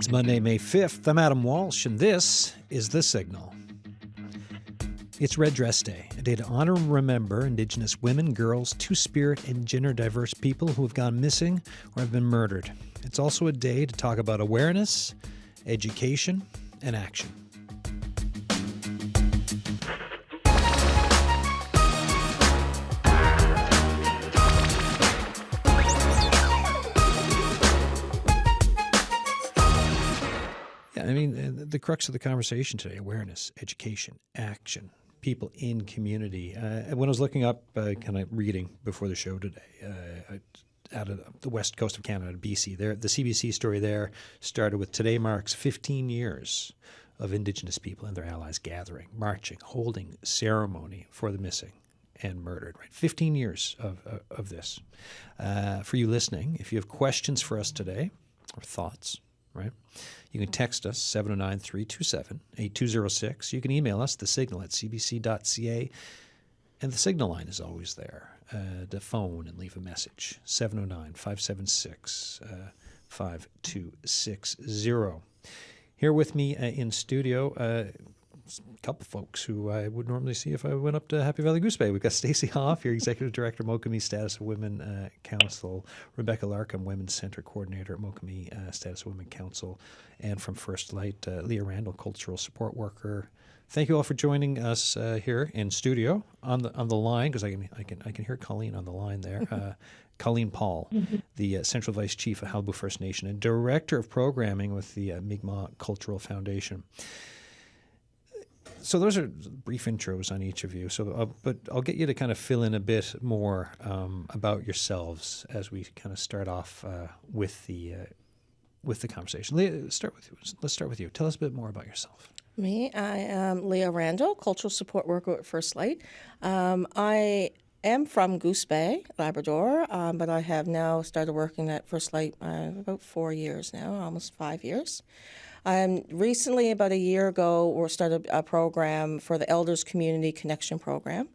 It's Monday, May 5th. I'm Adam Walsh, and this is The Signal. It's Red Dress Day, a day to honor and remember Indigenous women, girls, two-spirit, and gender-diverse people who have gone missing or have been murdered. It's also a day to talk about awareness, education, and action. I mean, the crux of the conversation today, awareness, education, action, people in community. When I was looking up, kind of reading before the show today, out of the west coast of Canada, BC, the CBC story there started with today marks 15 years of Indigenous people and their allies gathering, marching, holding ceremony for the missing and murdered, right? 15 years of this. For you listening, if you have questions for us today or thoughts, right? You can text us, 709-327-8206. You can email us, thesignal@cbc.ca. And the Signal line is always there to phone and leave a message, 709-576-5260. Here with me in studio, a couple folks who I would normally see if I went up to Happy Valley Goose Bay. We've got Stacey Hoffe, your Executive Director, Mokami Status of Women Council, Rebecca Larkham, Women's Center Coordinator at Mokami Status of Women Council, and from First Light, Leah Randell, Cultural Support Worker. Thank you all for joining us here in studio on the line, because I can hear Colleen on the line there. Colleen Paul, the Central Vice Chief of Qalipu First Nation and Director of Programming with the Mi'kmaq Cultural Foundation. So those are brief intros on each of you. So, but I'll get you to kind of fill in a bit more about yourselves as we kind of start off with the conversation. Leah, let's start with you. Tell us a bit more about yourself. Me, I am Leah Randell, Cultural Support Worker at First Light. I am from Goose Bay, Labrador, but I have now started working at First Light about 4 years now, almost 5 years. Recently, about a year ago, we started a program for the Elders Community Connection Program,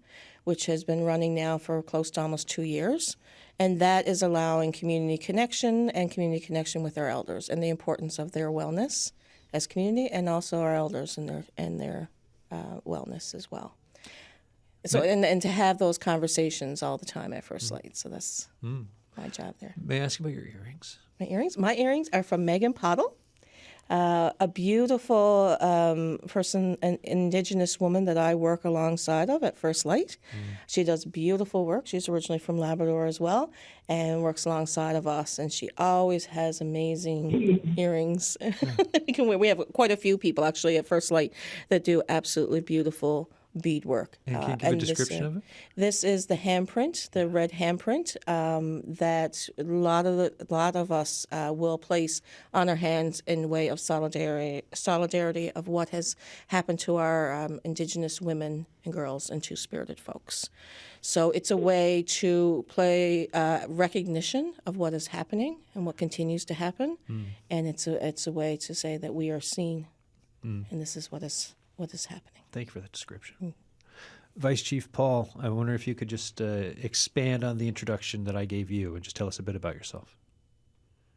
which has been running now for close to almost 2 years. And that is allowing community connection with our elders and the importance of their wellness as community, and also our elders and their wellness as well. So and to have those conversations all the time at First Light. So that's my job there. May I ask you about your earrings? My earrings are from Megan Pottle. A beautiful person, an Indigenous woman that I work alongside of at First Light. She does beautiful work. She's originally from Labrador as well and works alongside of us. And she always has amazing earrings. We have quite a few people actually at First Light that do absolutely beautiful beadwork. And can you give a description of it? This is the handprint, the red handprint that a lot of us will place on our hands in way of solidarity of what has happened to our Indigenous women and girls and two-spirited folks. So it's a way to play recognition of what is happening and what continues to happen, and it's a way to say that we are seen, and this is what is happening. Thank you for that description. Vice Chief Paul, I wonder if you could just expand on the introduction that I gave you and just tell us a bit about yourself.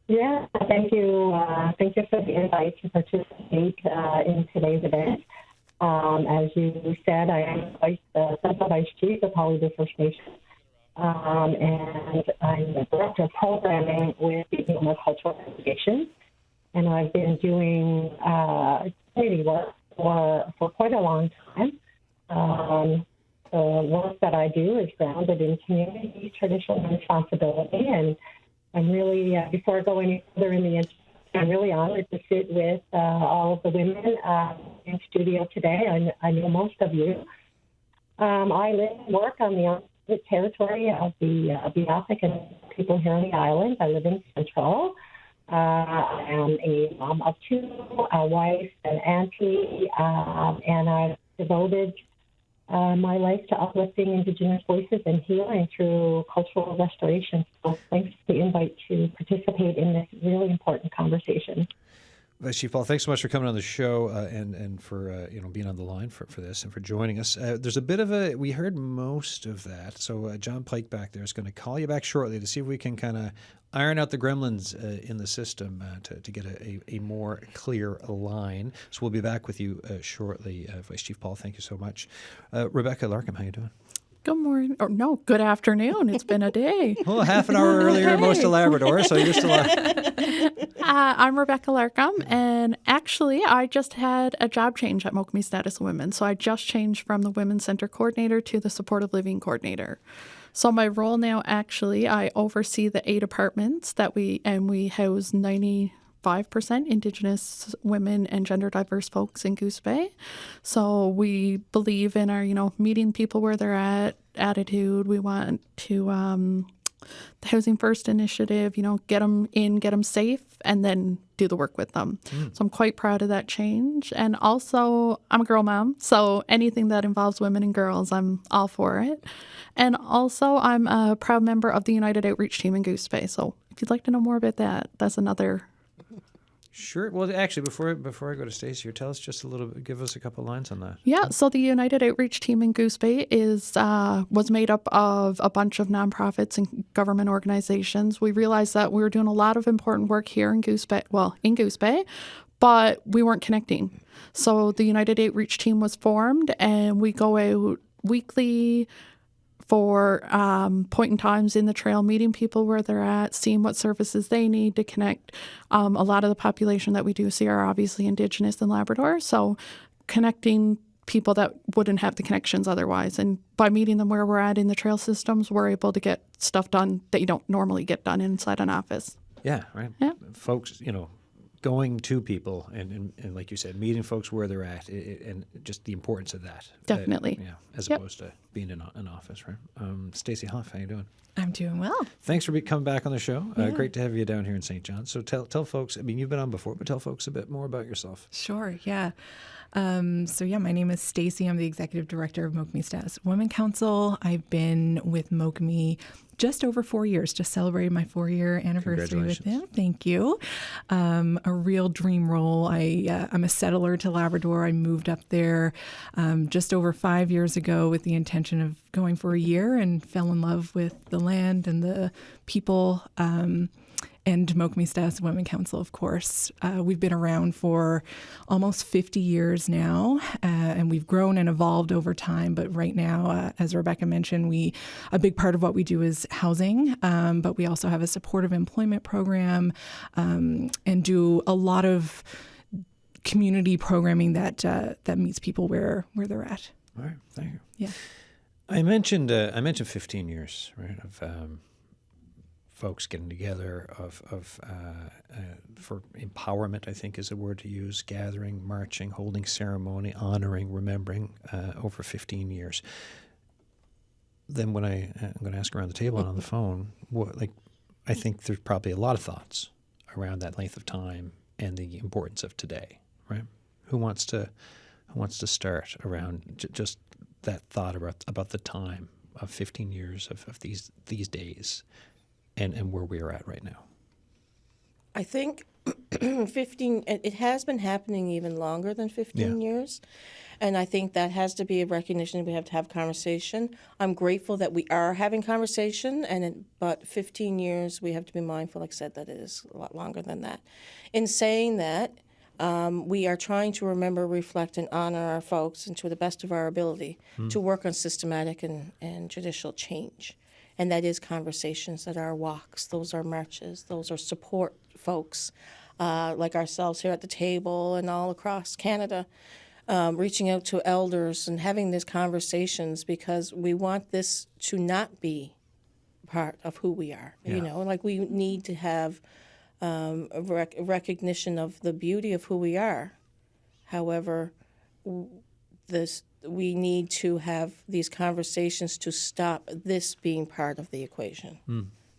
Yeah, thank you. Thank you for the invite to participate in today's event. As you said, I am the Central Vice Chief of Qalipu First Nation, and I'm the Director of Programming with the Mi'kmaq Cultural Foundation, and I've been doing community work for quite a long time. The work that I do is grounded in community, tradition, and responsibility. And I'm really, before I go any further in the interview, I'm really honored to sit with all of the women in studio today. I know most of you. I live and work on the territory of the Angnatok and people here on the island. I live in Central. I am a mom of two, a wife, an auntie, and I've devoted my life to uplifting Indigenous voices and healing through cultural restoration. So thanks for the invite to participate in this really important conversation. Vice Chief Paul, thanks so much for coming on the show and for being on the line for this and for joining us. There's a bit of we heard most of that, so John Pike back there is going to call you back shortly to see if we can kind of iron out the gremlins in the system to get a more clear line. So we'll be back with you shortly. Vice Chief Paul, thank you so much. Rebecca Larkham, how you doing? Good morning. Or no, good afternoon. It's been a day. Well, half an hour earlier, most of Labrador, so you're still I'm Rebecca Larkham, and actually, I just had a job change at Mokami Status of Women. So I just changed from the Women's Center Coordinator to the Supportive Living Coordinator. So my role now, actually, I oversee the 8 apartments that we house 95% Indigenous women and gender diverse folks in Goose Bay. So we believe in our, meeting people where they're at attitude. We want to, the Housing First initiative, get them in, get them safe, and then do the work with them. So I'm quite proud of that change. And also, I'm a girl mom, so anything that involves women and girls, I'm all for it. And also, I'm a proud member of the United Outreach Team in Goose Bay. So if you'd like to know more about that, that's another. Sure. Well, actually, before I go to Stacey here, tell us just a little bit, give us a couple lines on that. Yeah, so the United Outreach Team in Goose Bay was made up of a bunch of nonprofits and government organizations. We realized that we were doing a lot of important work here in Goose Bay, but we weren't connecting. So the United Outreach Team was formed, and we go out weekly for point in times in the trail, meeting people where they're at, seeing what services they need to connect. A lot of the population that we do see are obviously Indigenous and Labrador, so connecting people that wouldn't have the connections otherwise. And by meeting them where we're at in the trail systems, we're able to get stuff done that you don't normally get done inside an office. Yeah, right. Yeah. Folks, going to people and like you said, meeting folks where they're at and just the importance of that. Definitely. As opposed to being in an office, right? Stacey Hoffe, how you doing? I'm doing well. Thanks for coming back on the show. Great to have you down here in St. John. So tell folks, you've been on before, but tell folks a bit more about yourself. Sure, yeah. My name is Stacey. I'm the Executive Director of Mokami Status Women Council. I've been with Mokami just over 4 years, just celebrated my 4-year anniversary with them. Thank you. A real dream role. I'm a settler to Labrador. I moved up there just over 5 years ago with the intention of going for a year and fell in love with the land and the people. And Mokami Status Women Council, of course. We've been around for almost 50 years now, and we've grown and evolved over time. But right now, as Rebecca mentioned, a big part of what we do is housing, but we also have a supportive employment program and do a lot of community programming that meets people where they're at. All right, thank you. Yeah, I mentioned 15 years, right, of folks getting together for empowerment, I think is a word to use, gathering, marching, holding ceremony, honoring, remembering over 15 years. Then when I'm going to ask around the table and on the phone, I think there's probably a lot of thoughts around that length of time and the importance of today, right? Who wants to start around just that thought about the time of 15 years of these days and where we are at right now? I think 15, it has been happening even longer than 15 years. And I think that has to be a recognition. We have to have conversation. I'm grateful that we are having conversation, but 15 years, we have to be mindful, like I said, that it is a lot longer than that. In saying that, we are trying to remember, reflect, and honor our folks and to the best of our ability to work on systematic and judicial change. And that is conversations, that are walks, those are marches, those are support folks like ourselves here at the table and all across Canada, reaching out to elders and having these conversations because we want this to not be part of who we are. Yeah. We need to have a recognition of the beauty of who we are. However, we need to have these conversations to stop this being part of the equation.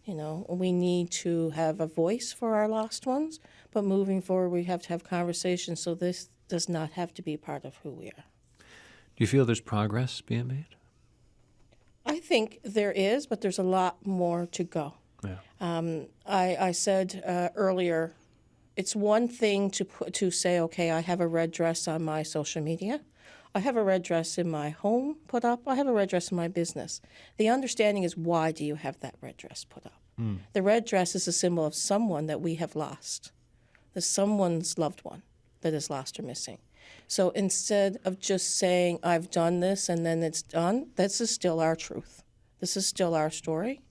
We need to have a voice for our lost ones, but moving forward, we have to have conversations so this does not have to be part of who we are. Do you feel there's progress being made? I think there is, but there's a lot more to go. Yeah. I said earlier It's one thing to say, okay, I have a red dress on my social media. I have a red dress in my home put up. I have a red dress in my business. The understanding is, why do you have that red dress put up? The red dress is a symbol of someone that we have lost. There's someone's loved one that is lost or missing. So instead of just saying, I've done this and then it's done, this is still our truth. This is still our story.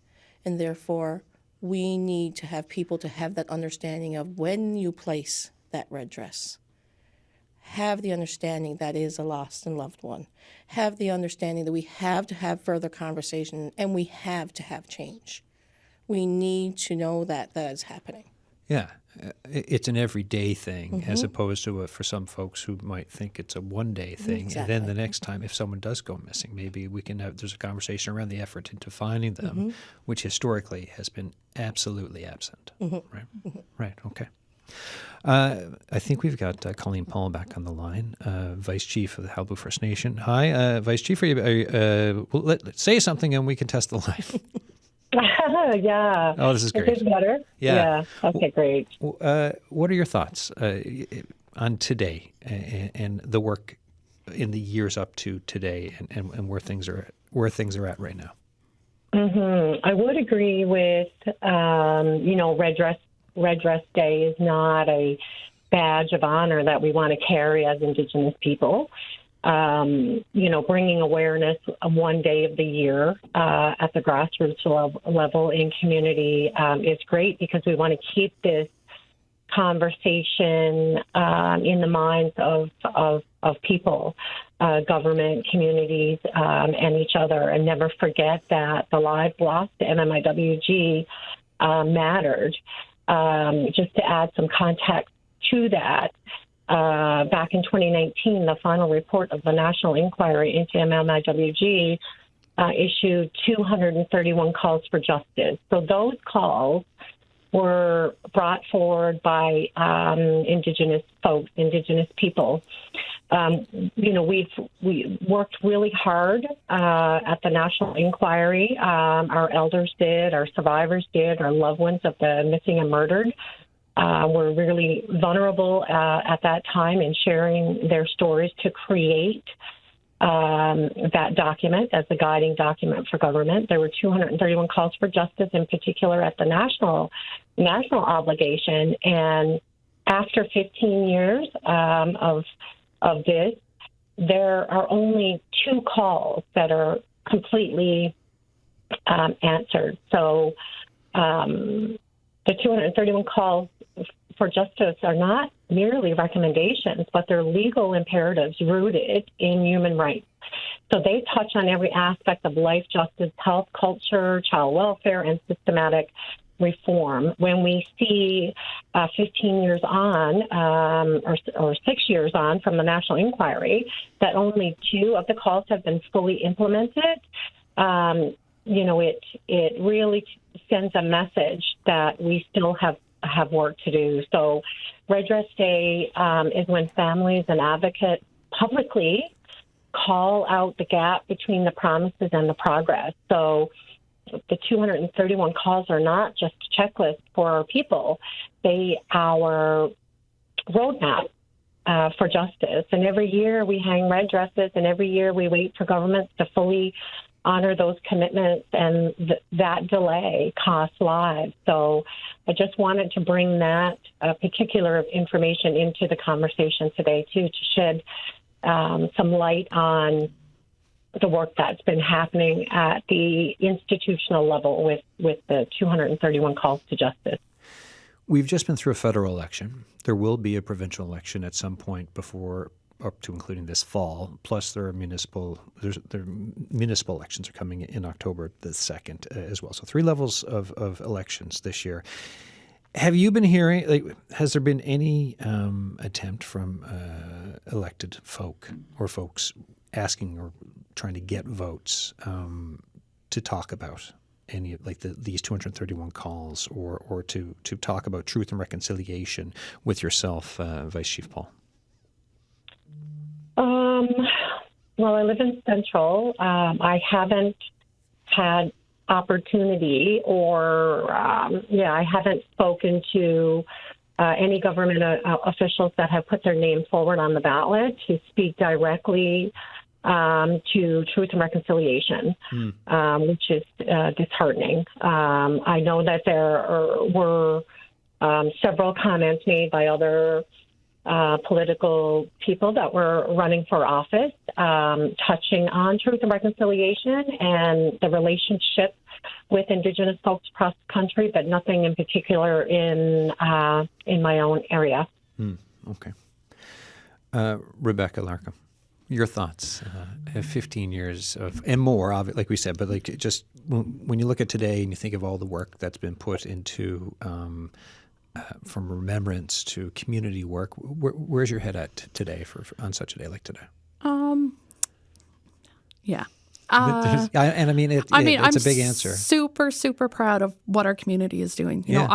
And therefore, we need to have people to have that understanding of when you place that red dress. Have the understanding that is a lost and loved one. Have the understanding that we have to have further conversation and we have to have change. We need to know that that is happening. Yeah. It's an everyday thing as opposed to for some folks who might think it's a one-day thing. Exactly. And then the next time, if someone does go missing, maybe we can there's a conversation around the effort into finding them, which historically has been absolutely absent. Right? Right. Okay. I think we've got Colleen Paul back on the line, Vice Chief of the Qalipu First Nation. Hi, Vice Chief. Let's say something and we can test the line. Yeah. Oh, this is great. Is this better? Yeah. Okay, great. What are your thoughts on today and the work in the years up to today and where things are at right now? I would agree with Red Dress Day is not a badge of honor that we want to carry as Indigenous people. Bringing awareness one day of the year at the grassroots level in community is great, because we want to keep this conversation in the minds of people, government, communities, and each other, and never forget that the lives lost to MMIWG mattered. Just to add some context to that, back in 2019, the final report of the National Inquiry into MMIWG issued 231 calls for justice. So those calls were brought forward by Indigenous folks, Indigenous people. We worked really hard at the National Inquiry. Our elders did, our survivors did, our loved ones of the missing and murdered were really vulnerable at that time in sharing their stories to create that document as a guiding document for government. There were 231 calls for justice, in particular at the national obligation. And after 15 years of this, there are only 2 calls that are completely answered. So the 231 calls for justice are not merely recommendations, but they're legal imperatives rooted in human rights. So they touch on every aspect of life, justice, health, culture, child welfare, and systematic reform. When we see 15 years on, or 6 years on from the National Inquiry, that only 2 of the calls have been fully implemented, it really sends a message that we still have work to do. So Red Dress Day is when families and advocates publicly call out the gap between the promises and the progress. So the 231 calls are not just checklists for our people. They our roadmap for justice. And every year we hang red dresses, and every year we wait for governments to fully honor those commitments, and that delay costs lives. So I just wanted to bring that particular information into the conversation today, too, to shed some light on the work that's been happening at the institutional level with the 231 calls to justice. We've just been through a federal election. There will be a provincial election at some point before, up to including this fall. Plus, there are municipal elections are coming in October the 2nd as well. So 3 levels of elections this year. Have you been hearing? Has there been any attempt from elected folk or folks asking or trying to get votes to talk about any these 231 calls, or to talk about truth and reconciliation with yourself, Vice Chief Paul? Well, I live in Central. I haven't had opportunity, or I haven't spoken to any government officials that have put their name forward on the ballot to speak directly to Truth and Reconciliation, which is disheartening. I know that there were several comments made by other political people that were running for office, touching on Truth and Reconciliation and the relationship with Indigenous folks across the country, but nothing in particular in my own area. Okay. Rebecca Larkham, your thoughts? 15 years of, and more, like we said, but like just when you look at today and you think of all the work that's been put into from remembrance to community work, where's your head at today on such a day like today? Yeah. And I mean, it's a big answer. Super, super proud of what our community is doing. You know,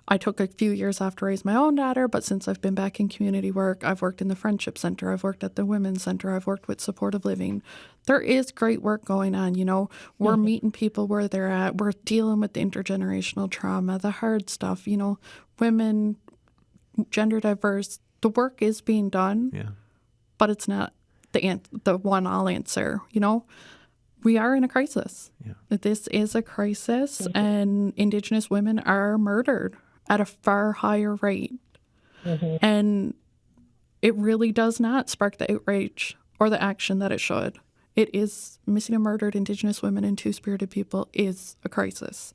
I took a few years off to raise my own daughter, but since I've been back in community work, I've worked in the Friendship Center, I've worked at the Women's Center, I've worked with supportive living. There is great work going on. You know, we're meeting people where they're at. We're dealing with the intergenerational trauma, the hard stuff, you know, women, gender diverse. The work is being done, but it's not the one-all answer. You know, we are in a crisis. This is a crisis, and Indigenous women are murdered at a far higher rate. And it really does not spark the outrage or the action that it should. It is missing and murdered Indigenous women and Two-Spirited people is a crisis.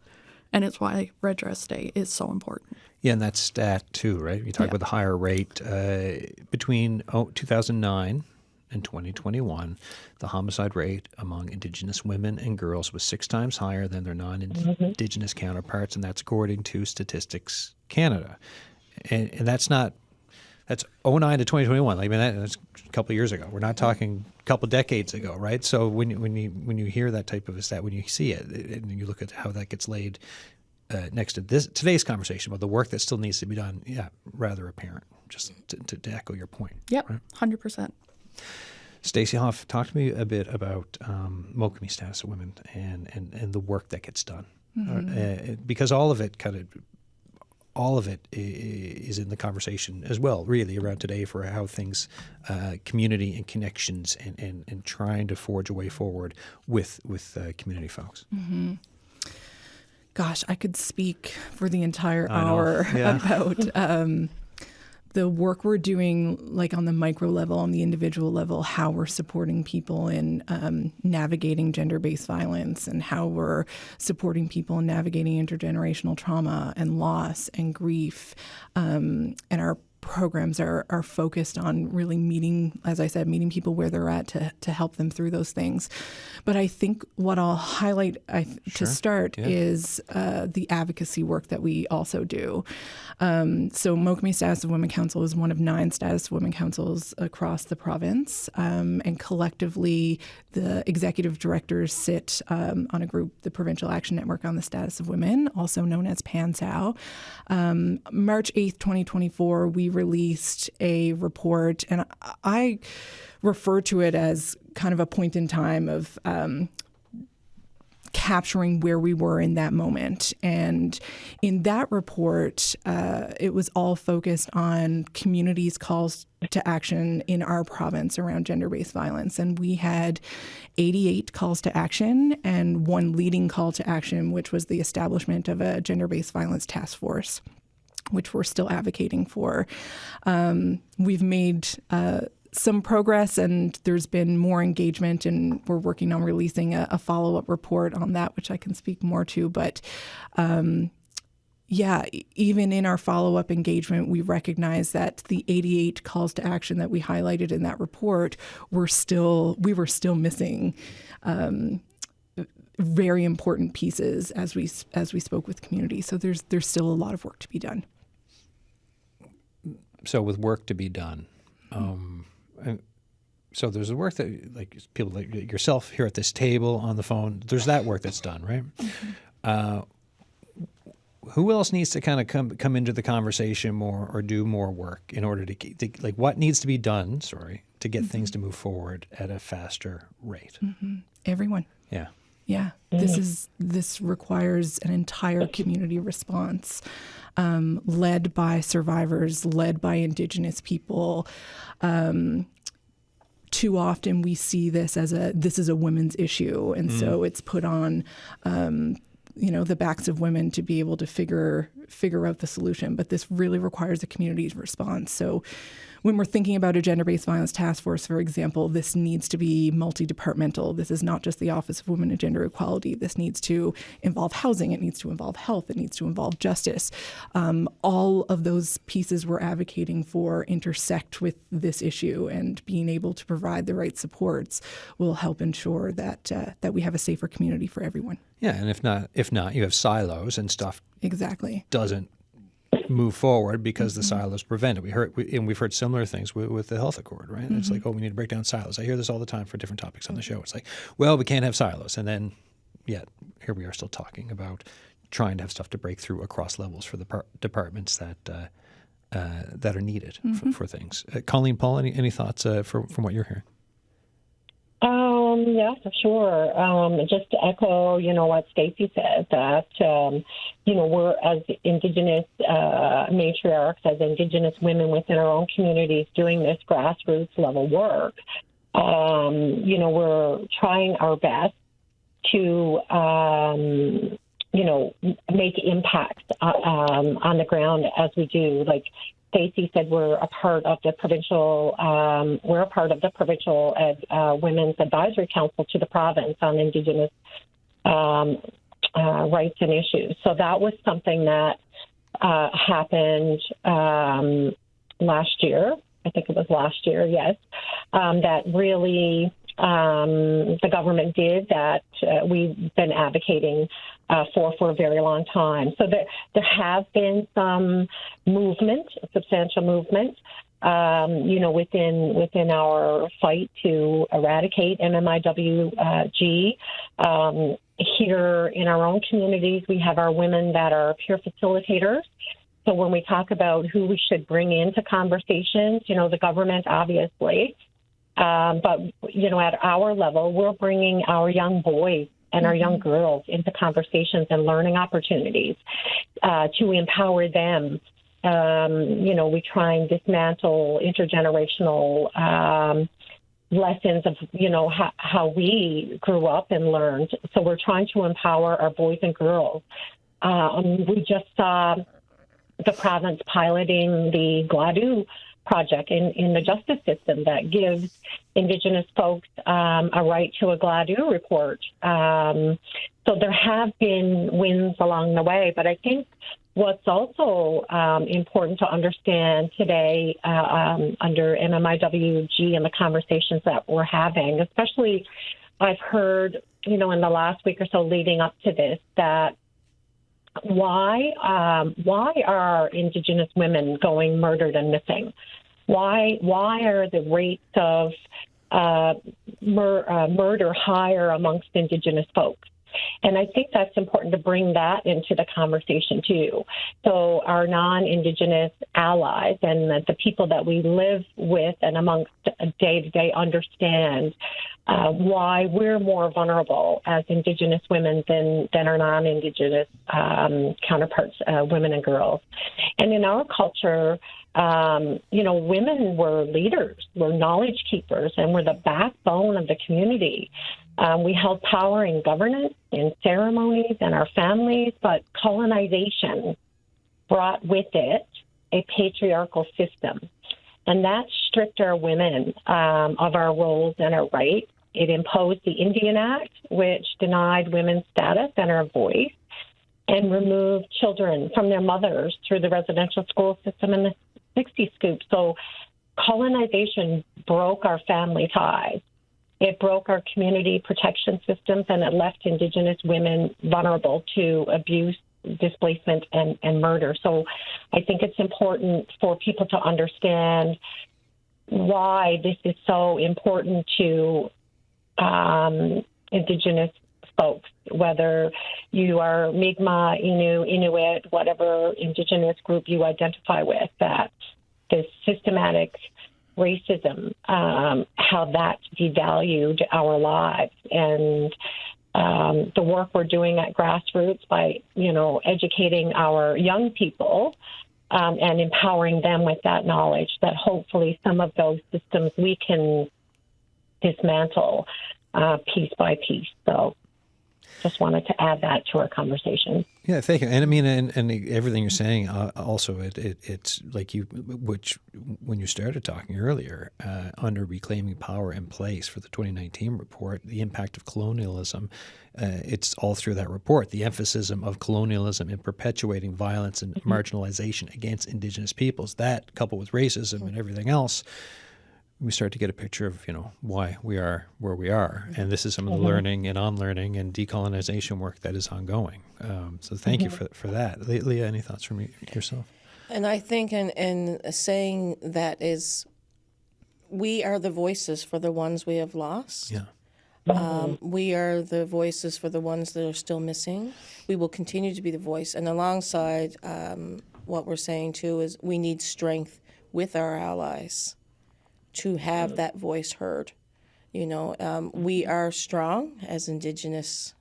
And it's why Redress Day is so important. Yeah, and that's stat too, right? You talk about the higher rate. Between 2009 and 2021, the homicide rate among Indigenous women and girls was 6 times higher than their non-Indigenous counterparts, and that's according to Statistics Canada. And that's 09 to 2021. I mean, that's a couple of years ago. We're not talking a couple of decades ago, right? So when you hear that type of a stat, when you see it, and you look at how that gets laid next to today's conversation about the work that still needs to be done, rather apparent. Just to echo your point. Yep, right? 100%. Stacey Hoffe, talk to me a bit about Mokami Status of Women and the work that gets done, because all of it is in the conversation as well, really, around today for how things, community and connections and trying to forge a way forward with community folks. Gosh, I could speak for the entire hour about the work we're doing, like on the micro level, on the individual level, how we're supporting people in navigating gender-based violence, and how we're supporting people in navigating intergenerational trauma and loss and grief. And our programs are focused on really meeting, as I said, meeting people where they're at to help them through those things. But I think what I'll highlight to start is the advocacy work that we also do. So Mokami Status of Women Council is one of 9 Status of Women Councils across the province. And collectively, the executive directors sit on a group, the Provincial Action Network on the Status of Women, also known as PANSAW. March 8th, 2024, we released a report, and I refer to it as kind of a point in time of capturing where we were in that moment. And in that report, it was all focused on communities' calls to action in our province around gender-based violence. And we had 88 calls to action and one leading call to action, which was the establishment of a gender-based violence task force, which we're still advocating for. We've made some progress, and there's been more engagement, and we're working on releasing a follow-up report on that, which I can speak more to. But even in our follow-up engagement, we recognize that the 88 calls to action that we highlighted in that report we were still missing very important pieces as we spoke with community. So there's still a lot of work to be done. So with work to be done, so there's the work that, like, people like yourself here at this table on the phone, there's that work that's done, right? Who else needs to kind of come into the conversation more or do more work in order to like, what needs to be done, to get things to move forward at a faster rate? Everyone. Yeah. This requires an entire community response. led by survivors, led by Indigenous people. Too often we see this as this is a women's issue, and so it's put on the backs of women to be able to figure out the solution. But this really requires a community's response. So when we're thinking about a gender-based violence task force, for example, this needs to be multi-departmental. This is not just the Office of Women and Gender Equality. This needs to involve housing. It needs to involve health. It needs to involve justice. All of those pieces we're advocating for intersect with this issue, and being able to provide the right supports will help ensure that we have a safer community for everyone. Yeah, and if not, you have silos and stuff. Exactly. Doesn't move forward because the silos prevent it. We've heard similar things with the health accord, right? It's like, we need to break down silos. I hear this all the time for different topics on the show. It's like, well, we can't have silos, and then yet here we are still talking about trying to have stuff to break through across levels for the departments that are needed for things. Colleen Paul, any thoughts from what you're hearing? Yeah, for sure. Just to echo, what Stacey said, that, we're as Indigenous matriarchs, as Indigenous women within our own communities doing this grassroots level work, we're trying our best to, make impacts on the ground as we do. Like Stacey said, we're a part of the provincial Women's Advisory Council to the province on Indigenous rights and issues. So that was something that happened last year. I think it was last year, yes, that really the government did that we've been advocating for a very long time. So there have been some movement, substantial movement, within our fight to eradicate MMIWG. Here in our own communities, we have our women that are peer facilitators. So when we talk about who we should bring into conversations, the government, obviously, but, at our level, we're bringing our young boys and our young girls into conversations and learning opportunities to empower them. We try and dismantle intergenerational lessons of, how we grew up and learned. So we're trying to empower our boys and girls. We just saw the province piloting the GLADU project in the justice system that gives Indigenous folks a right to a GLADU report. So there have been wins along the way, but I think what's also important to understand today under MMIWG and the conversations that we're having, especially I've heard, in the last week or so leading up to this, that why are Indigenous women going murdered and missing? Why are the rates of murder higher amongst Indigenous folks? And I think that's important to bring that into the conversation too. So our non-Indigenous allies and the people that we live with and amongst day to day understand why we're more vulnerable as Indigenous women than our non-Indigenous counterparts, women and girls. And in our culture, women were leaders, were knowledge keepers, and were the backbone of the community. We held power in governance, in ceremonies, and our families, but colonization brought with it a patriarchal system. And that stripped our women of our roles and our rights. It imposed the Indian Act, which denied women's status and our voice, and removed children from their mothers through the residential school system in the 60 scoop. So colonization broke our family ties. It broke our community protection systems, and it left Indigenous women vulnerable to abuse, displacement, and murder. So I think it's important for people to understand why this is so important to Indigenous folks, whether you are Mi'kmaq, Innu, Inuit, whatever Indigenous group you identify with, that this systematic racism, how that devalued our lives. And the work we're doing at grassroots by, educating our young people and empowering them with that knowledge, that hopefully some of those systems we can dismantle piece by piece. So just wanted to add that to our conversation. Yeah, thank you. And I mean, and everything you're saying, also, it's like which when you started talking earlier, under Reclaiming Power in Place for the 2019 report, the impact of colonialism, it's all through that report, the emphasis of colonialism in perpetuating violence and marginalization against Indigenous peoples. That, coupled with racism and everything else, we start to get a picture of, why we are where we are. And this is some of the learning and unlearning and decolonization work that is ongoing. So thank you for that. Leah, any thoughts from yourself? And I think in saying that is, we are the voices for the ones we have lost. Yeah. We are the voices for the ones that are still missing. We will continue to be the voice. And alongside what we're saying, too, is we need strength with our allies to have that voice heard. We are strong as Indigenous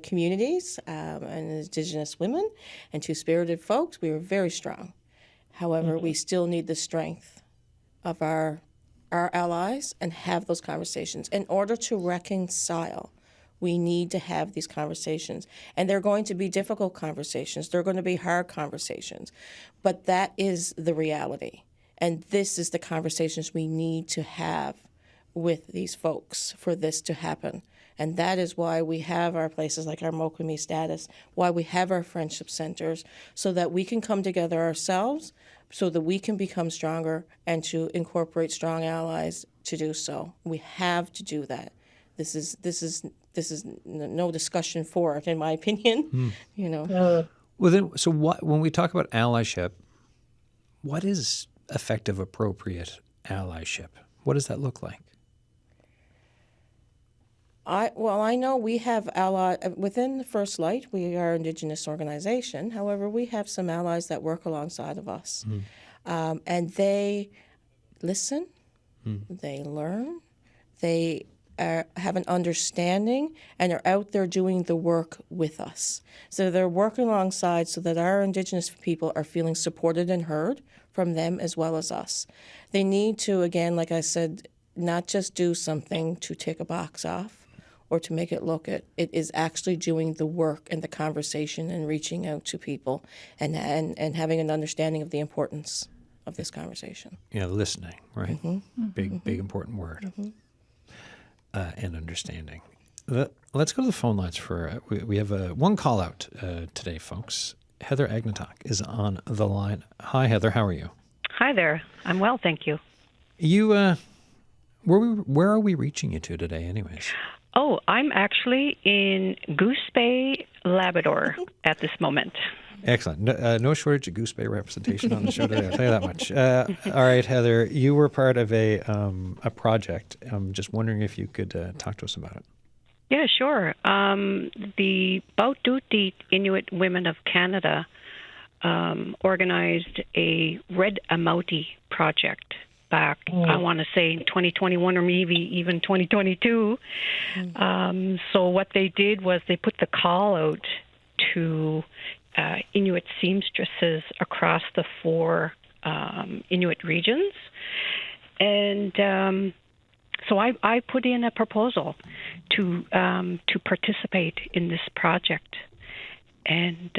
communities and Indigenous women and Two-Spirited folks. We are very strong. However, we still need the strength of our allies and have those conversations. In order to reconcile, we need to have these conversations. And they're going to be difficult conversations. They're going to be hard conversations. But that is the reality. And this is the conversations we need to have with these folks for this to happen. And that is why we have our places like our Mokami status, why we have our friendship centers, so that we can come together ourselves, so that we can become stronger and to incorporate strong allies to do so. We have to do that. This is no discussion for it, in my opinion. Well, then, so when we talk about allyship, what is effective, appropriate allyship? What does that look like? I know we have within the First Light. We are an Indigenous organization. However, we have some allies that work alongside of us, and they listen, they learn, they have an understanding, and are out there doing the work with us. So they're working alongside so that our Indigenous people are feeling supported and heard from them as well as us. They need to, again, like I said, not just do something to tick a box off or to make it look it. It is actually doing the work and the conversation and reaching out to people and having an understanding of the importance of this conversation. Yeah, listening, right? Big important word. And understanding. Let's go to the phone lines for, we have one call out today, folks. Heather Angnatok is on the line. Hi, Heather. How are you? Hi there. I'm well, thank you. You, where are we reaching you to today, anyways? Oh, I'm actually in Goose Bay, Labrador at this moment. Excellent. No shortage of Goose Bay representation on the show today, I'll tell you that much. All right, Heather, you were part of a project. I'm just wondering if you could talk to us about it. Yeah, sure. The Bautdutit Inuit Women of Canada organized a Red Amauti project back, I want to say, in 2021 or maybe even 2022. So what they did was they put the call out to Inuit seamstresses across the 4 Inuit regions. And so I put in a proposal to participate in this project. And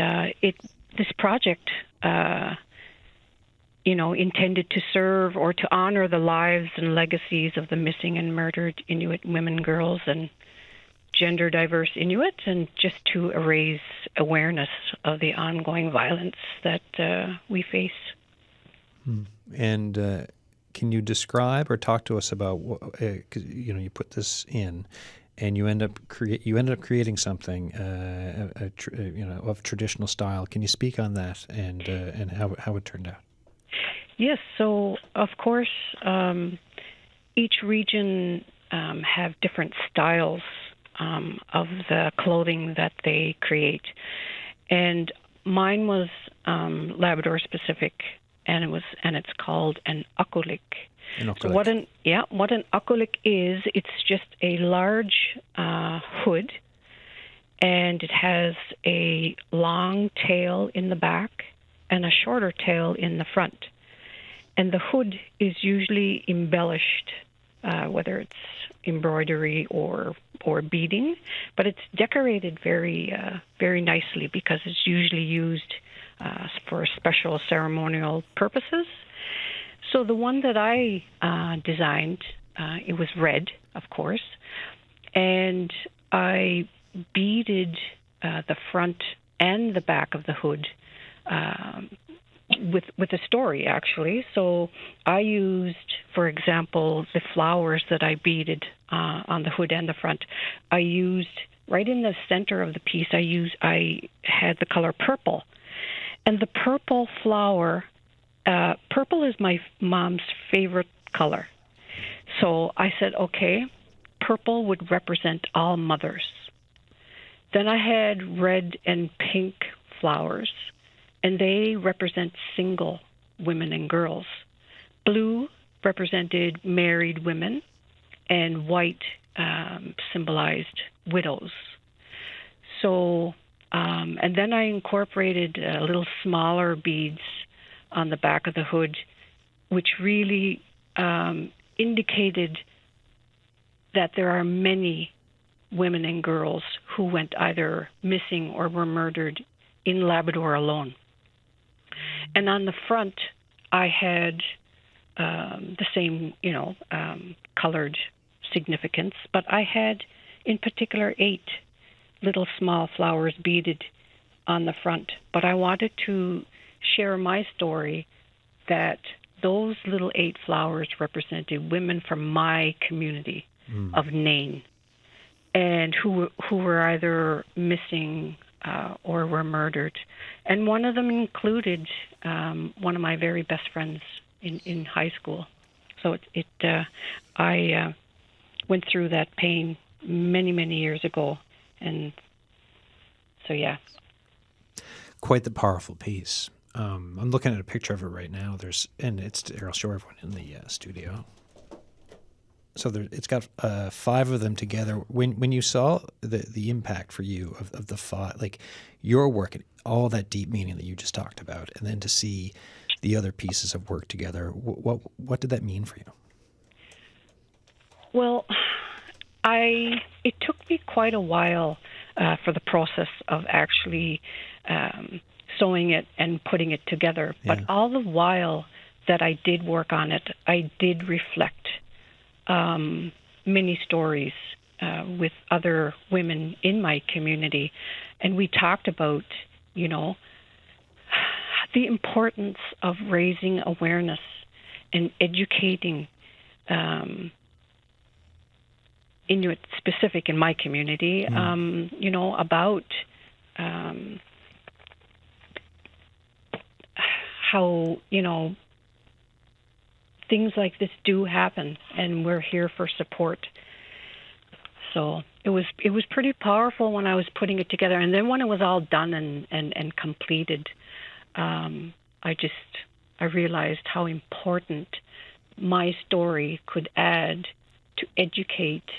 this project, intended to serve or to honor the lives and legacies of the missing and murdered Inuit women, girls, and gender diverse Inuit, and just to raise awareness of the ongoing violence that we face. And can you describe or talk to us about what, 'cause, you put this in, and you end up creating something of traditional style. Can you speak on that and how it turned out? Yes. So of course, each region have different styles of the clothing that they create, and mine was Labrador specific, and it's called an ukulik. So what an ukulik is, it's just a large hood and it has a long tail in the back and a shorter tail in the front. And the hood is usually embellished, whether it's embroidery or beading, but it's decorated very very nicely because it's usually used for special ceremonial purposes. So the one that I designed, it was red, of course, and I beaded the front and the back of the hood with a story, actually. So I used, for example, the flowers that I beaded on the hood and the front. I used, right in the center of the piece, I had the color purple. And the purple flower, purple is my mom's favorite color. So I said, okay, purple would represent all mothers. Then I had red and pink flowers, and they represent single women and girls. Blue represented married women, and white symbolized widows. So, and then I incorporated little smaller beads on the back of the hood, which really indicated that there are many women and girls who went either missing or were murdered in Labrador alone. And on the front, I had the same, colored significance, but I had, in particular, 8 little small flowers beaded on the front. But I wanted to share my story that those little 8 flowers represented women from my community of Nain, and who were either missing or were murdered. And one of them included one of my very best friends in high school. So I went through that pain many, many years ago. And so, yeah. Quite the powerful piece. I'm looking at a picture of it right now. I'll show everyone in the studio. So it's got 5 of them together. When you saw the impact for you of the 5, like your work and all that deep meaning that you just talked about, and then to see the other pieces of work together, what did that mean for you? Well, it took me quite a while for the process of actually sewing it and putting it together. Yeah. But all the while that I did work on it, I did reflect many stories with other women in my community, and we talked about, the importance of raising awareness and educating Inuit specific in my community, about how, things like this do happen, and we're here for support. So it was pretty powerful when I was putting it together, and then when it was all done and completed, I realized how important my story could add to educate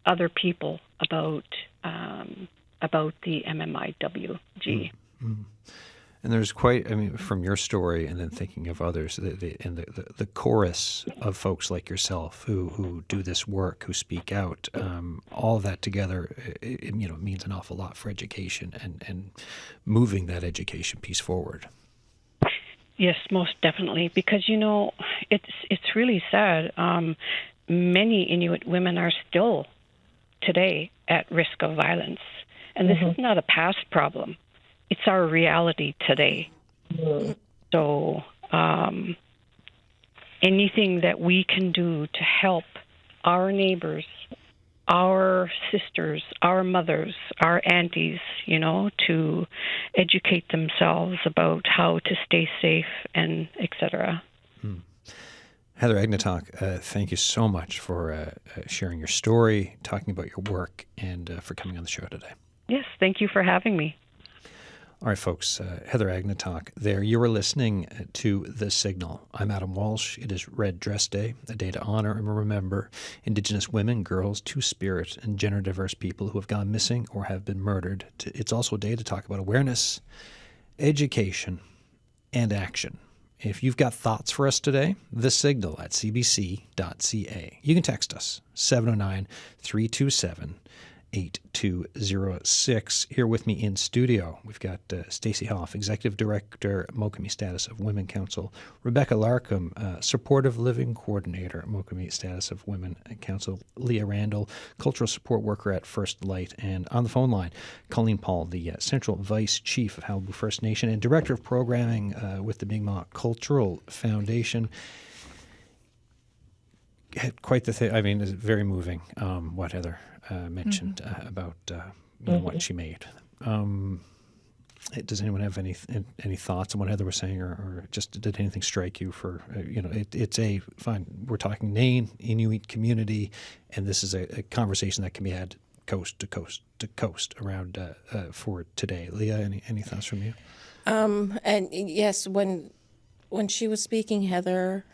other people about the MMIWG. Mm-hmm. And there's from your story and then thinking of others, the chorus of folks like yourself who do this work, who speak out, all of that together, it means an awful lot for education and moving that education piece forward. Yes, most definitely, because it's really sad. Many Inuit women are still today at risk of violence, and this is not a past problem. It's our reality today. So anything that we can do to help our neighbors, our sisters, our mothers, our aunties, to educate themselves about how to stay safe and et cetera. Heather Angnatok, thank you so much for sharing your story, talking about your work, and for coming on the show today. Yes, thank you for having me. All right, folks, Heather Angnatok there. You are listening to The Signal. I'm Adam Walsh. It is Red Dress Day, a day to honor and remember Indigenous women, girls, Two-Spirit, and gender-diverse people who have gone missing or have been murdered. It's also a day to talk about awareness, education, and action. If you've got thoughts for us today, The Signal at cbc.ca. You can text us, 709-327-8206. Here with me in studio, we've got Stacey Hoffe, Executive Director, Mokami Status of Women Council, Rebecca Larkham, Supportive Living Coordinator, Mokami Status of Women Council, Leah Randell, Cultural Support Worker at First Light, and on the phone line, Colleen Paul, the Central Vice Chief of Qalipu First Nation and Director of Programming with the Mi'kmaq Cultural Foundation. Quite the thing. I mean, it's very moving what Heather mentioned about what she made. Does anyone have any thoughts on what Heather was saying, or just did anything strike you? For it's a fine. We're talking Nain Inuit community, and this is a conversation that can be had coast to coast to coast around for today. Leah, any thoughts from you? And yes, when she was speaking, Heather.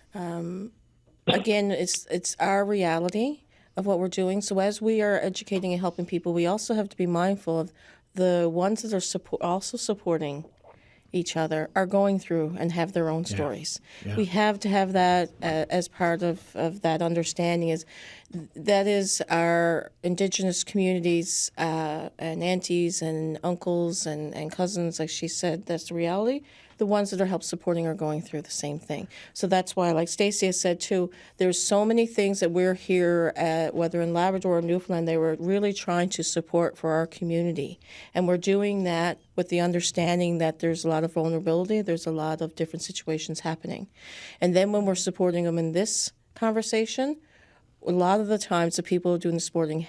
Again, it's our reality of what we're doing. So as we are educating and helping people, we also have to be mindful of the ones that are also supporting each other are going through and have their own stories. Yeah. We have to have that as part of that understanding. That is our Indigenous communities and aunties and uncles and cousins, like she said, that's the reality. The ones that are help supporting are going through the same thing. So that's why, like Stacey has said too, there's so many things that we're here at, whether in Labrador or Newfoundland, they were really trying to support for our community. And we're doing that with the understanding that there's a lot of vulnerability, there's a lot of different situations happening. And then when we're supporting them in this conversation, a lot of the times the people who are doing the supporting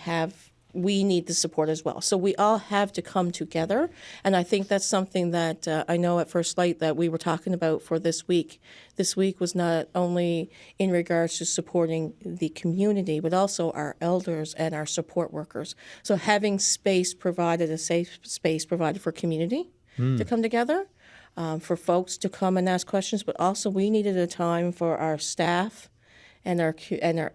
we need the support as well. So we all have to come together. And I think that's something that I know at First Light that we were talking about for this week. This week was not only in regards to supporting the community, but also our elders and our support workers. So having space provided, a safe space provided for community to come together, for folks to come and ask questions, but also we needed a time for our staff and our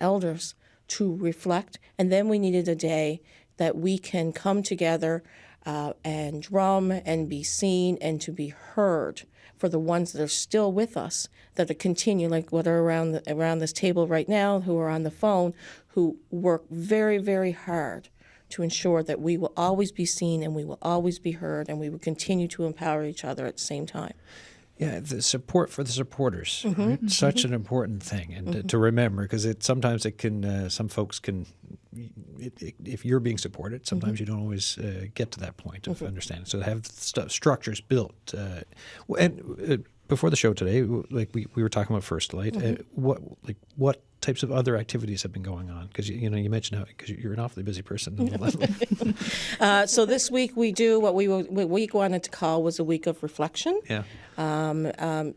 elders to reflect, and then we needed a day that we can come together and drum and be seen and to be heard for the ones that are still with us, that are continue, like what are around this table right now, who are on the phone, who work very, very hard to ensure that we will always be seen and we will always be heard, and we will continue to empower each other at the same time. Yeah, the support for the supporters, right? Such an important thing, and to remember, because sometimes it can, some folks can, if you're being supported, sometimes you don't always get to that point of understanding. So to have structures built, and before the show today, like we were talking about First Light, what types of other activities have been going on? Because you mentioned how, because you're an awfully busy person. So this week we do what we wanted to call was a week of reflection. Yeah.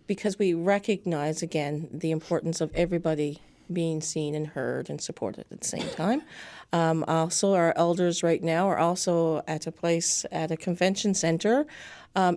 Because we recognize again the importance of everybody being seen and heard and supported at the same time. Also, our elders right now are also at a convention center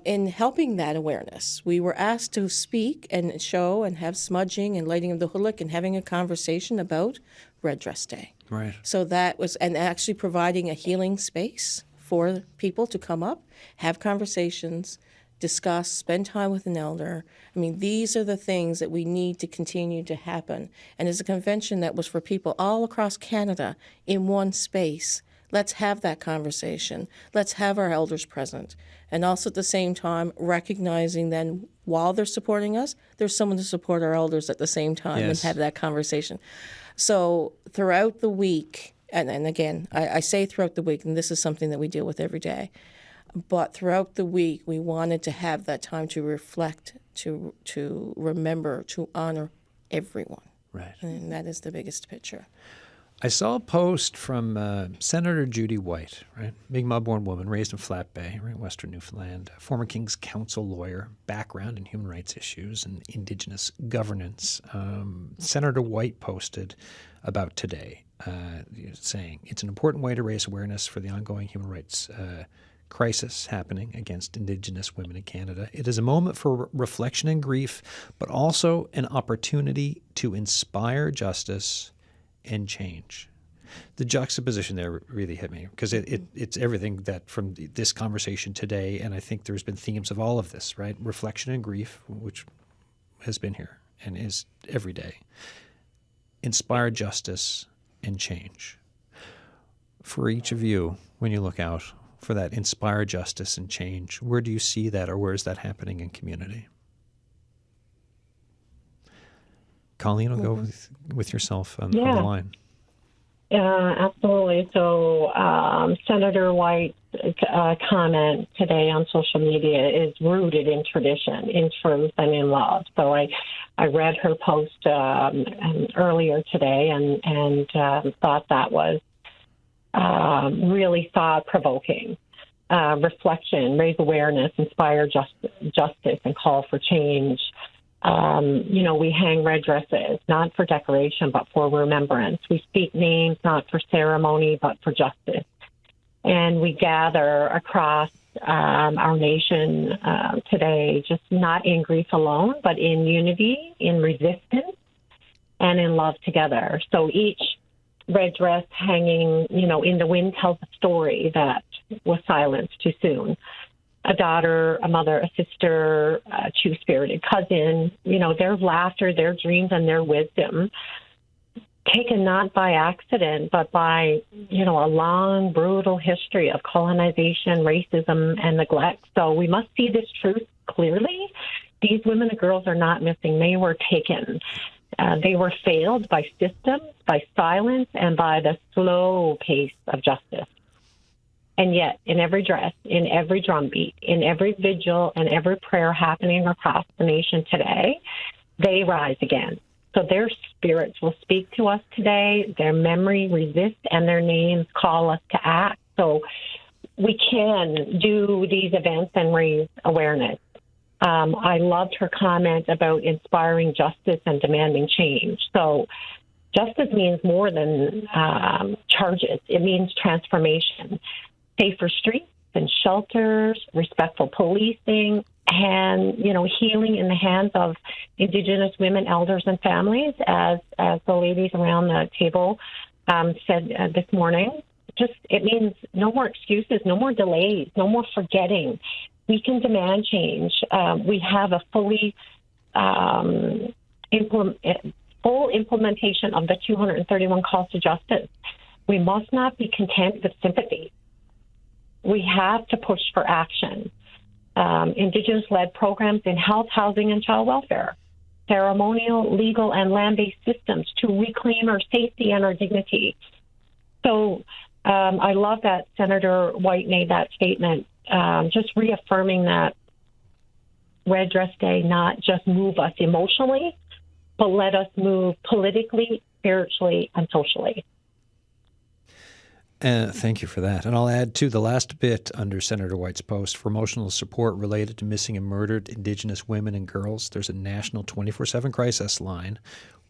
in helping that awareness. We were asked to speak and show and have smudging and lighting of the huluk and having a conversation about Red Dress Day. Right. So that was, and actually providing a healing space for people to come up, have conversations, discuss, spend time with an elder. I mean, these are the things that we need to continue to happen. And it's a convention that was for people all across Canada in one space. Let's have that conversation. Let's have our elders present. And also at the same time, recognizing then while they're supporting us, there's someone to support our elders at the same time and have that conversation. So throughout the week, and again, I say throughout the week, and this is something that we deal with every day, but throughout the week, we wanted to have that time to reflect, to remember, to honor everyone. Right. And that is the biggest picture. I saw a post from Senator Judy White, right? Mi'kmaq-born woman, raised in Flat Bay, right, Western Newfoundland, former King's Council lawyer, background in human rights issues and Indigenous governance. Senator White posted about today, saying, it's an important way to raise awareness for the ongoing human rights crisis happening against Indigenous women in Canada. It is a moment for reflection and grief, but also an opportunity to inspire justice and change. The juxtaposition there really hit me because it's everything that from this conversation today, and I think there's been themes of all of this, right? Reflection and grief, which has been here and is every day. Inspire justice and change. For each of you, when you look out for that inspire justice and change, where do you see that, or where is that happening in community? Colleen, will go with yourself on the line. Absolutely. So Senator White's comment today on social media is rooted in tradition, in truth, and in love. So I read her post earlier today and thought that was really thought-provoking. Reflection, raise awareness, inspire justice, and call for change. We hang red dresses, not for decoration, but for remembrance. We speak names, not for ceremony, but for justice. And we gather across our nation today, just not in grief alone, but in unity, in resistance, and in love together. So each red dress hanging, in the wind tells a story that was silenced too soon. A daughter, a mother, a sister, a two-spirited cousin, their laughter, their dreams, and their wisdom, taken not by accident, but by, a long, brutal history of colonization, racism, and neglect. So we must see this truth clearly. These women and girls are not missing. They were taken. They were failed by systems, by silence, and by the slow pace of justice. And yet, in every dress, in every drumbeat, in every vigil, and every prayer happening across the nation today, they rise again. So their spirits will speak to us today, their memory resists, and their names call us to act. So we can do these events and raise awareness. I loved her comment about inspiring justice and demanding change. So justice means more than charges. It means transformation. Safer streets and shelters, respectful policing, and, healing in the hands of Indigenous women, elders, and families, as the ladies around the table said this morning. It means no more excuses, no more delays, no more forgetting. We can demand change. We have a full implementation of the 231 calls to justice. We must not be content with sympathy. We have to push for action. Indigenous-led programs in health, housing, and child welfare, ceremonial, legal, and land-based systems to reclaim our safety and our dignity. So I love that Senator White made that statement, just reaffirming that Red Dress Day not just move us emotionally, but let us move politically, spiritually, and socially. Thank you for that. And I'll add, too, the last bit under Senator White's post for emotional support related to missing and murdered Indigenous women and girls. There's a national 24/7 crisis line,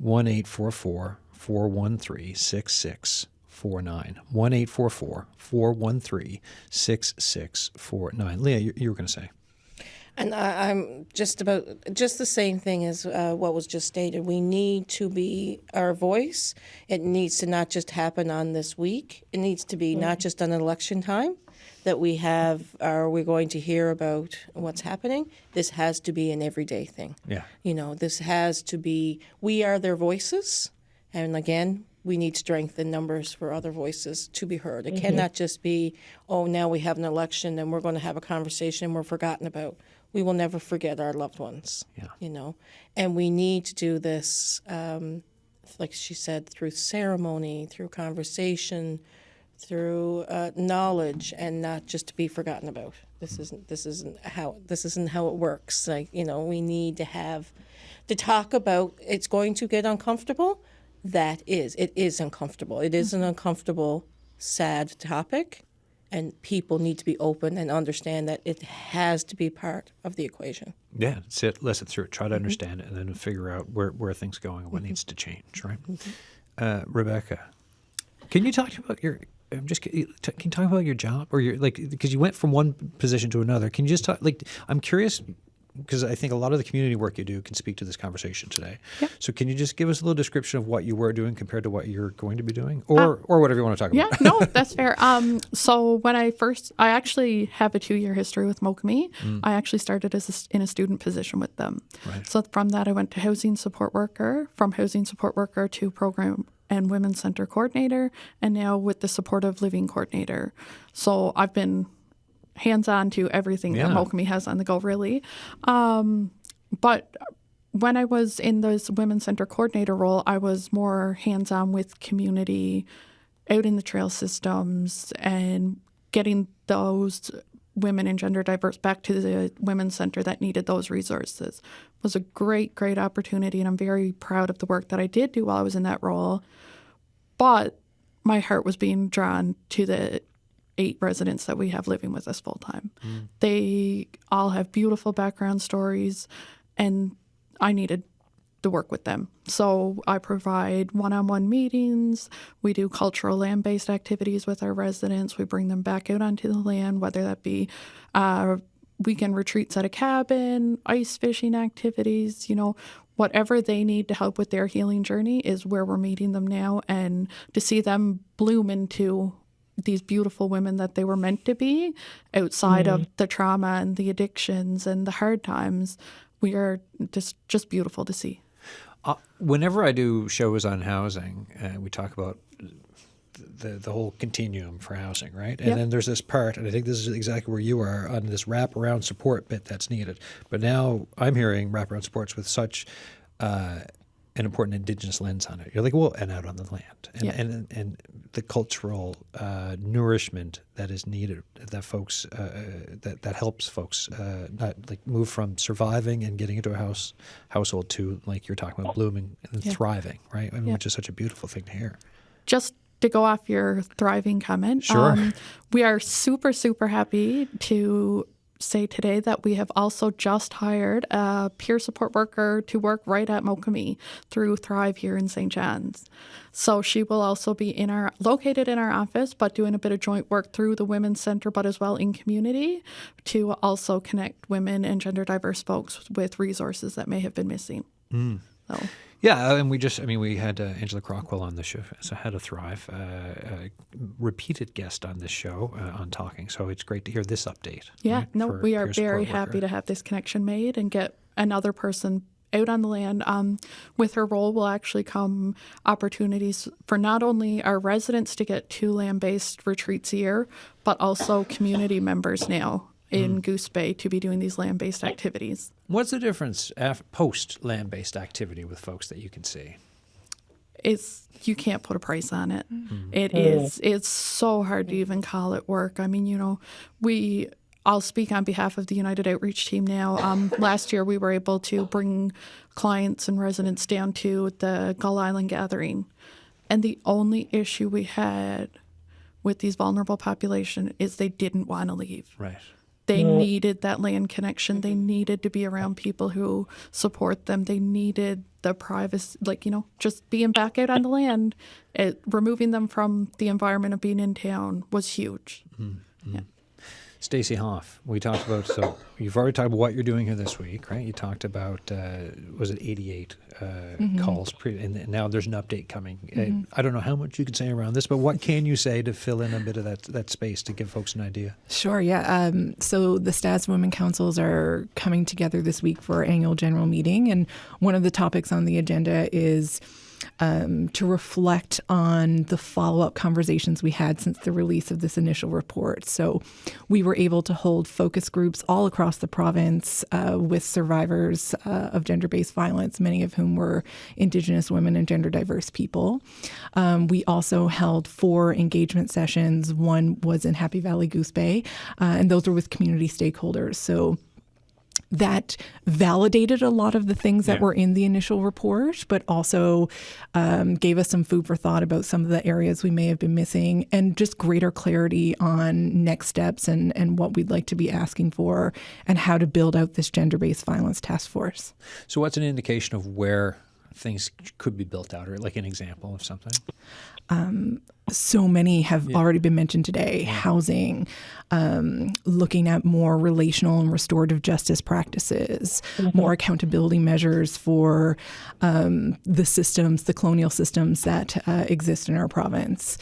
1-844-413-6649. 1-844-413-6649. Leah, you were going to say. And I'm just the same thing as what was just stated. We need to be our voice. It needs to not just happen on this week. It needs to be not just on election time that we're going to hear about what's happening. This has to be an everyday thing. Yeah. This has to be, we are their voices. And again, we need strength in numbers for other voices to be heard. It cannot just be, now we have an election and we're going to have a conversation and we're forgotten about. We will never forget our loved ones, and we need to do this, like she said, through ceremony, through conversation, through knowledge, and not just to be forgotten about. This isn't how it works. We need to talk about. It's going to get uncomfortable. It is uncomfortable. It is an uncomfortable, sad topic. And people need to be open and understand that it has to be part of the equation. Yeah, listen through it, try to understand it, and then figure out where things are going and what needs to change, right? Rebecca, can you talk about I'm just, can you talk about your job or because you went from one position to another. Can you just talk, I'm curious because I think a lot of the community work you do can speak to this conversation today. Yep. So can you just give us a little description of what you were doing compared to what you're going to be doing or whatever you want to talk about? Yeah, no, that's fair. So when I actually have a 2-year history with Mokami. I actually started in a student position with them. Right. So from that, I went to housing support worker, from housing support worker to program and women's center coordinator, and now with the supportive living coordinator. So I've been hands-on to everything that Mokami has on the go, really. But when I was in this women's center coordinator role, I was more hands-on with community, out in the trail systems, and getting those women and gender diverse back to the women's center that needed those resources. It was a great, great opportunity, and I'm very proud of the work that I did do while I was in that role. But my heart was being drawn to the 8 residents that we have living with us full time. They all have beautiful background stories, and I needed to work with them. So I provide one-on-one meetings. We do cultural land-based activities with our residents. We bring them back out onto the land, whether that be weekend retreats at a cabin, ice fishing activities, whatever they need to help with their healing journey is where we're meeting them now. And to see them bloom into these beautiful women that they were meant to be outside of the trauma and the addictions and the hard times, we are just beautiful to see. Whenever I do shows on housing, we talk about the whole continuum for housing, right? And then there's this part, and I think this is exactly where you are on this wraparound support bit that's needed. But now I'm hearing wraparound supports with such an important Indigenous lens on it. You're like, well, and out on the land, and the cultural nourishment that is needed, that folks that helps folks not move from surviving and getting into a household to, like you're talking about, blooming and thriving, right? Which is such a beautiful thing to hear. Just to go off your thriving comment, sure. We are super, super happy to say today that we have also just hired a peer support worker to work right at Mokami through Thrive here in St. John's. So she will also be located in our office, but doing a bit of joint work through the Women's Center, but as well in community to also connect women and gender diverse folks with resources that may have been missing. So. Yeah, and we had Angela Crockwell on the show as head of Thrive, a repeated guest on this show on Talking. So it's great to hear this update. Yeah, right, we are very happy to have this connection made and get another person out on the land. With her role will actually come opportunities for not only our residents to get 2 land-based retreats a year, but also community members now in Goose Bay to be doing these land-based activities. What's the difference post land-based activity with folks that you can see? You can't put a price on it. It's so hard to even call it work. I mean, I'll speak on behalf of the United Outreach Team now. Last year we were able to bring clients and residents down to the Gull Island Gathering. And the only issue we had with these vulnerable population is they didn't want to leave. Right. They needed that land connection. They needed to be around people who support them. They needed the privacy, just being back out on the land. Removing them from the environment of being in town was huge. Yeah. Stacey Hoffe, we talked about, so you've already talked about what you're doing here this week, right? You talked about, was it 88 calls, and now there's an update coming. I don't know how much you can say around this, but what can you say to fill in a bit of that space to give folks an idea? Sure, yeah. So the Stats Women Councils are coming together this week for our annual general meeting, and one of the topics on the agenda is to reflect on the follow-up conversations we had since the release of this initial report. So we were able to hold focus groups all across the province with survivors of gender-based violence, many of whom were Indigenous women and gender diverse people. We also held 4 engagement sessions. One was in Happy Valley Goose Bay, and those were with community stakeholders. So that validated a lot of the things that were in the initial report, but also gave us some food for thought about some of the areas we may have been missing and just greater clarity on next steps and what we'd like to be asking for and how to build out this gender-based violence task force. So what's an indication of where things could be built out, or like an example of something? so many have already been mentioned today. Housing, looking at more relational and restorative justice practices, more accountability measures for the systems, the colonial systems that exist in our province.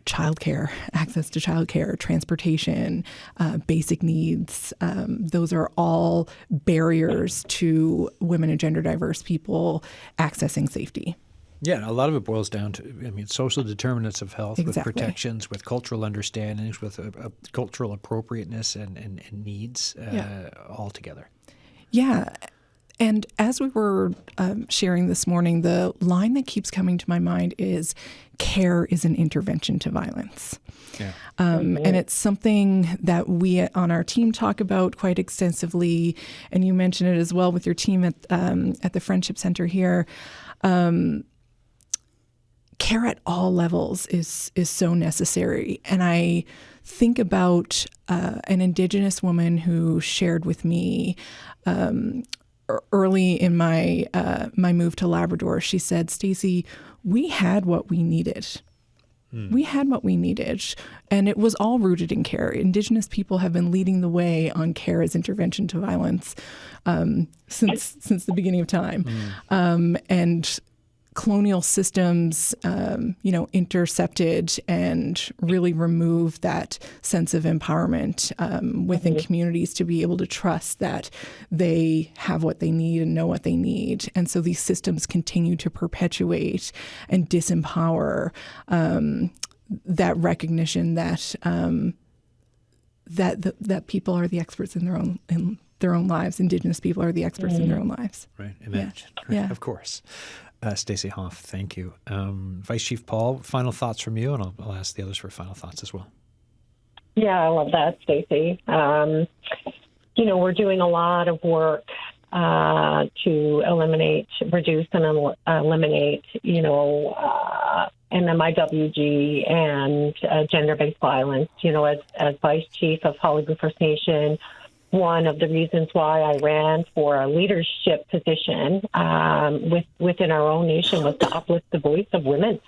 Childcare, access to childcare, transportation, basic needs. Those are all barriers to women and gender diverse people accessing safety. Yeah, a lot of it boils down to, social determinants of health with protections, with cultural understandings, with cultural appropriateness and needs all together. Yeah. And as we were sharing this morning, the line that keeps coming to my mind is care is an intervention to violence. Yeah. And it's something that we on our team talk about quite extensively. And you mentioned it as well with your team at the Friendship Center here. Care at all levels is so necessary. And I think about an Indigenous woman who shared with me early in my move to Labrador. She said, "Stacey, we had what we needed. We had what we needed, and it was all rooted in care. Indigenous people have been leading the way on care as intervention to violence since the beginning of time, and colonial systems, intercepted and really removed that sense of empowerment within communities to be able to trust that they have what they need and know what they need. And so these systems continue to perpetuate and disempower that recognition that that people are the experts in their own lives. Indigenous people are the experts in their own lives. Right. Imagine. Yeah. Right. Yeah. Of course. Stacey Hoffe, thank you. Vice Chief Paul, final thoughts from you, and I'll ask the others for final thoughts as well. Yeah, I love that, Stacey. We're doing a lot of work to reduce and eliminate, MMIWG and gender-based violence. As Vice Chief of Qalipu First Nation, one of the reasons why I ran for a leadership position within our own nation was to uplift the voice of women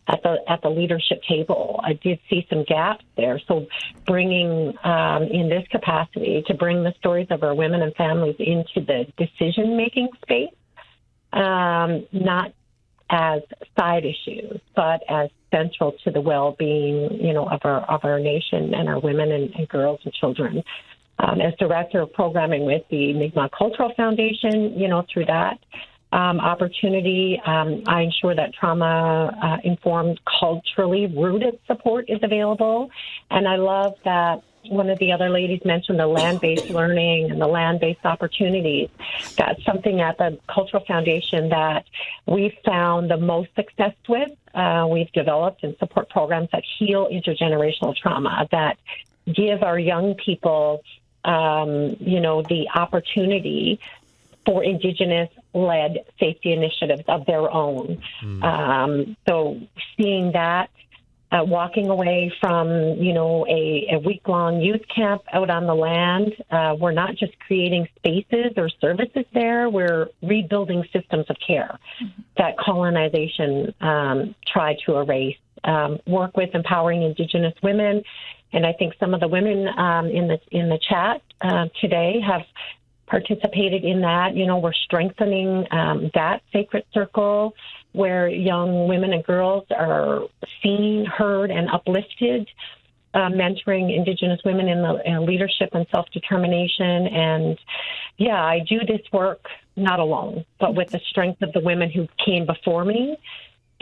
at the leadership table. I did see some gaps there. So bringing in this capacity to bring the stories of our women and families into the decision-making space, not as side issues, but as central to the well-being, of our nation and our women and girls and children. As Director of Programming with the Mi'kmaq Cultural Foundation, through that opportunity, I ensure that trauma-informed, culturally rooted support is available. And I love that one of the other ladies mentioned the land-based learning and the land-based opportunities. That's something at the Cultural Foundation that we've found the most success with. We've developed and support programs that heal intergenerational trauma, that give our young people the opportunity for Indigenous-led safety initiatives of their own. So seeing that, walking away from, a week-long youth camp out on the land, we're not just creating spaces or services there, we're rebuilding systems of care that colonization tried to erase. Work with empowering Indigenous women. And I think some of the women in the chat today have participated in that. We're strengthening that sacred circle where young women and girls are seen, heard, and uplifted, mentoring Indigenous women in leadership and self-determination. And, yeah, I do this work not alone, but with the strength of the women who came before me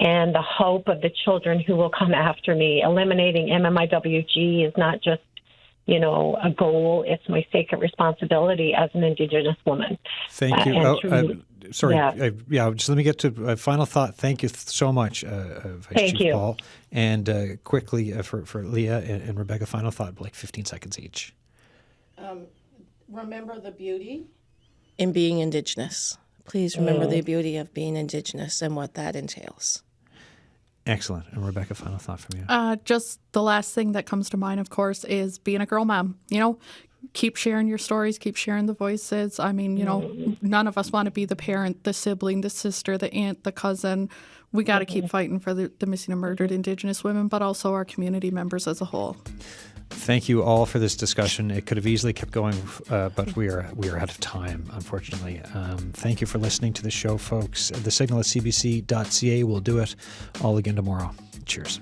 and the hope of the children who will come after me. Eliminating MMIWG is not just, a goal. It's my sacred responsibility as an Indigenous woman. Thank you. Sorry. Yeah. Just let me get to a final thought. Thank you so much, Vice Chief Paul. And quickly for Leah and Rebecca, final thought, like 15 seconds each. Remember the beauty in being Indigenous. Please remember the beauty of being Indigenous and what that entails. Excellent. And Rebecca, final thought from you. Just the last thing that comes to mind, of course, is being a girl mom. keep sharing your stories, keep sharing the voices. I mean, none of us want to be the parent, the sibling, the sister, the aunt, the cousin. We got to keep fighting for the missing and murdered Indigenous women, but also our community members as a whole. Thank you all for this discussion. It could have easily kept going, but we are out of time, unfortunately. Thank you for listening to the show, folks. The Signal at cbc.ca will do it all again tomorrow. Cheers.